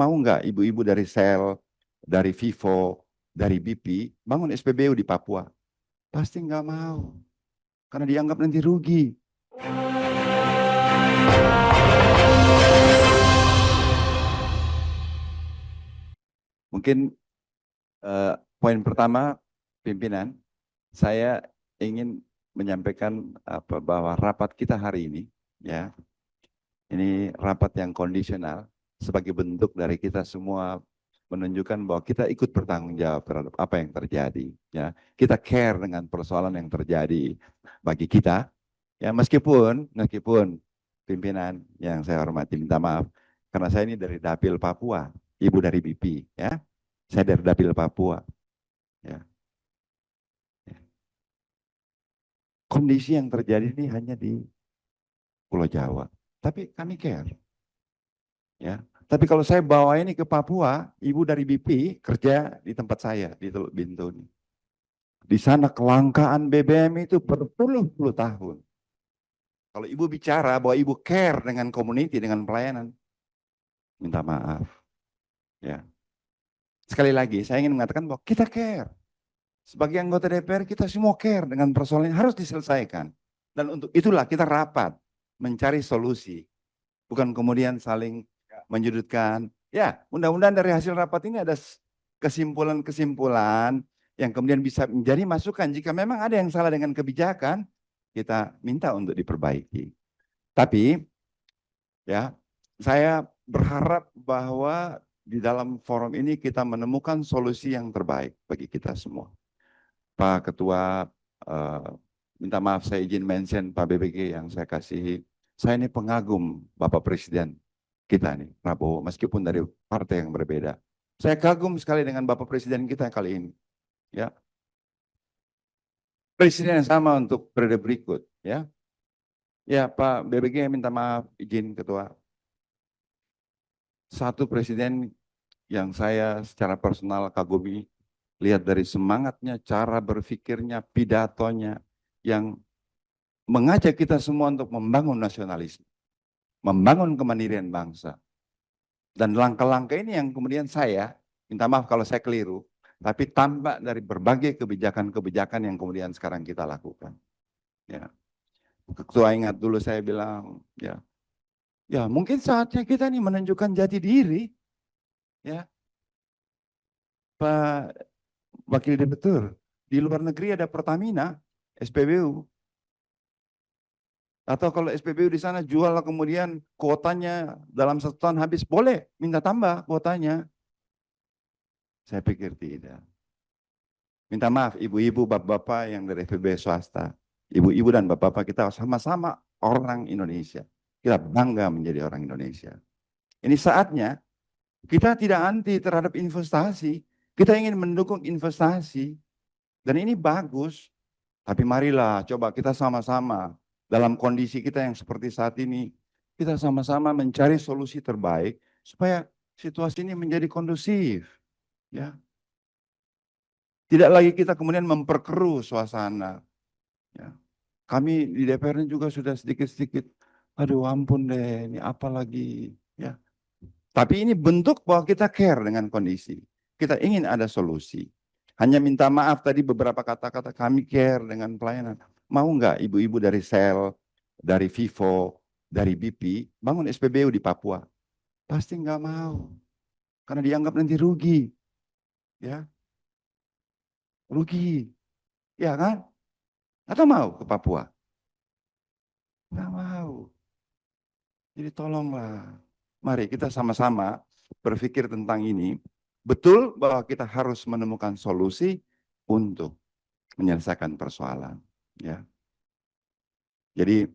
mau nggak ibu-ibu dari Sel, dari Vivo, dari BP bangun SPBU di Papua? Pasti nggak mau, karena dianggap nanti rugi. Mungkin poin pertama, pimpinan, saya ingin menyampaikan bahwa rapat kita hari ini, ya, ini rapat yang kondisional sebagai bentuk dari kita semua menunjukkan bahwa kita ikut bertanggung jawab terhadap apa yang terjadi. Ya, kita care dengan persoalan yang terjadi bagi kita. Ya, meskipun pimpinan yang saya hormati minta maaf karena saya ini dari Dapil Papua, ibu dari BP. Ya, saya dari Dapil Papua. Ya. Kondisi yang terjadi ini hanya di Pulau Jawa, tapi kami care. Ya, tapi kalau saya bawa ini ke Papua, ibu dari BP kerja di tempat saya di Teluk Bintuni. Di sana kelangkaan BBM itu berpuluh-puluh tahun. Kalau ibu bicara bahwa ibu care dengan community, dengan pelayanan, minta maaf. Ya, sekali lagi saya ingin mengatakan bahwa kita care. Sebagai anggota DPR kita semua care dengan persoalan yang harus diselesaikan. Dan untuk itulah kita rapat mencari solusi. Bukan kemudian saling menyudutkan. Ya, mudah-mudahan dari hasil rapat ini ada kesimpulan-kesimpulan yang kemudian bisa menjadi masukan. Jika memang ada yang salah dengan kebijakan, kita minta untuk diperbaiki. Tapi, ya, saya berharap bahwa di dalam forum ini kita menemukan solusi yang terbaik bagi kita semua. Pak Ketua, minta maaf saya izin mention Pak BBG yang saya kasihi. Saya ini pengagum Bapak Presiden kita nih, Prabowo, meskipun dari partai yang berbeda. Saya kagum sekali dengan Bapak Presiden kita kali ini. Ya, Presiden yang sama untuk periode berikut. Ya, ya Pak BBG minta maaf izin Ketua. Satu presiden yang saya secara personal kagumi, lihat dari semangatnya, cara berpikirnya, pidatonya, yang mengajak kita semua untuk membangun nasionalisme, membangun kemandirian bangsa. Dan langkah-langkah ini yang kemudian saya, minta maaf kalau saya keliru, tapi tampak dari berbagai kebijakan-kebijakan yang kemudian sekarang kita lakukan. Ya. Ketua ingat dulu saya bilang, ya mungkin saatnya kita nih menunjukkan jati diri. Ya, Pak Wakil Direktur, di luar negeri ada Pertamina, SPBU. Atau kalau SPBU di sana jual kemudian kuotanya dalam 1 tahun habis, boleh minta tambah kuotanya. Saya pikir tidak. Minta maaf ibu-ibu, bapak-bapak yang dari FEB swasta. Ibu-ibu dan bapak-bapak kita sama-sama orang Indonesia. Kita bangga menjadi orang Indonesia. Ini saatnya kita tidak anti terhadap investasi. Kita ingin mendukung investasi. Dan ini bagus. Tapi marilah coba kita sama-sama dalam kondisi kita yang seperti saat ini, kita sama-sama mencari solusi terbaik supaya situasi ini menjadi kondusif. Ya. Tidak lagi kita kemudian memperkeruh suasana. Ya. Kami di DPR ini juga sudah sedikit-sedikit, aduh ampun deh, ini apa lagi. Ya. Tapi ini bentuk bahwa kita care dengan kondisi. Kita ingin ada solusi. Hanya minta maaf tadi beberapa kata-kata kami care dengan pelayanan. Mau nggak ibu-ibu dari Sel, dari Vivo, dari BP bangun SPBU di Papua? Pasti nggak mau. Karena dianggap nanti rugi. Ya, rugi. Ya kan? Atau mau ke Papua? Nggak mau. Jadi tolonglah. Mari kita sama-sama berpikir tentang ini. Betul bahwa kita harus menemukan solusi untuk menyelesaikan persoalan. Ya. Jadi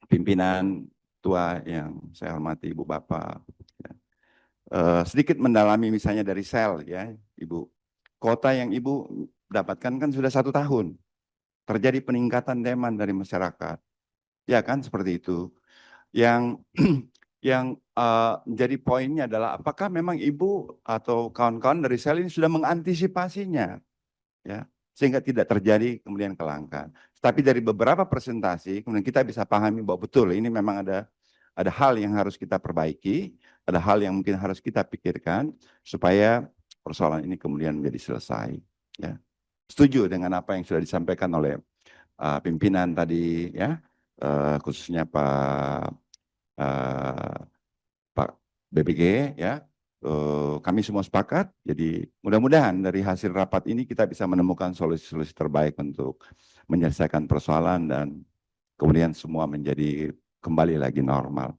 pimpinan tua yang saya hormati Ibu Bapak, ya. Sedikit mendalami misalnya dari Sel, ya Ibu. Kota yang Ibu dapatkan kan sudah 1 tahun. Terjadi peningkatan demand dari masyarakat. Ya kan seperti itu. Yang yang menjadi poinnya adalah apakah memang Ibu atau kawan-kawan dari Sel ini sudah mengantisipasinya, ya, sehingga tidak terjadi kemudian kelangkaan. Tapi dari beberapa presentasi kemudian kita bisa pahami bahwa betul ini memang ada hal yang harus kita perbaiki, ada hal yang mungkin harus kita pikirkan supaya persoalan ini kemudian menjadi selesai. Ya. Setuju dengan apa yang sudah disampaikan oleh pimpinan tadi, ya, khususnya Pak BPG, ya. Kami semua sepakat. Jadi mudah-mudahan dari hasil rapat ini kita bisa menemukan solusi-solusi terbaik untuk menyelesaikan persoalan dan kemudian semua menjadi kembali lagi normal.